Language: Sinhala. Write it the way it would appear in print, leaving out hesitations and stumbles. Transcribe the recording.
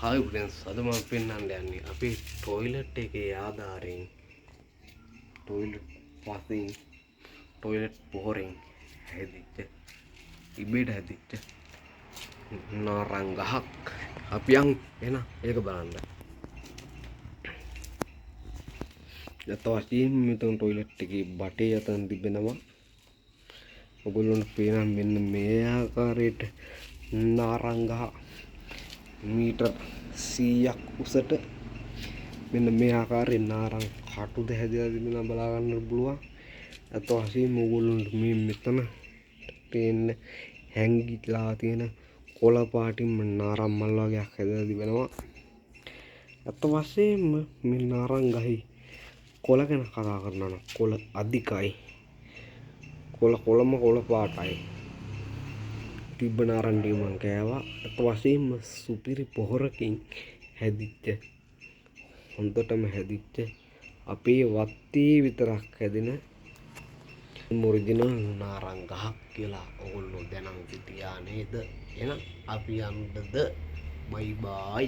हाय फ्रेंड्स අද මම පෙන්වන්න යන්නේ අපේ ටොයිලට් එකේ ආධාරයෙන් ටොයිලට් පසින් ටොයිලට් පොහොරෙන් හැදිච්ච ඉබේට හැදිච්ච නාරං ගහක් අපි යන් එන ඒක බලන්න. යත වශයෙන් මෙතන ටොයිලට් එකේ බටේ යතන තිබෙනවා. ඔයගොල්ලන්ට පේනවා මෙන්න මේ ආකාරයට නාරං ගහ मीटर 100ක් උසට මෙන්න මේ ආකාරයෙන් නාරං කටුද හැදලා තිබෙනවා බලා ගන්න පුළුවන්. අත වශයෙන්ම ඕගොල්ලන්ට මේ මෙතන පේන්න හැංගිලා තියෙන කොළ පාටින්ම නාරං මල් වගේක් හැදලා තිබෙනවා. අත වශයෙන්ම මේ නාරං ගහේ කොළ ගැන කතා කරනවා නම් කොළ අධිකයි. කොළ පාටයි. තිබ්බ නාරං ටික මං කෑවා. අත වශයෙන්ම සුපිරි පොහොරකින් හැදිච්ච හොඳටම හැදිච්ච අපේ වත්තේ විතරක් හැදෙන ඔරිජිනල් නාරං ගහක් කියලා ඔයගොල්ලෝ දැනන් සිටියා නේද? එහෙනම් අපි යන්නද? බයි බයි.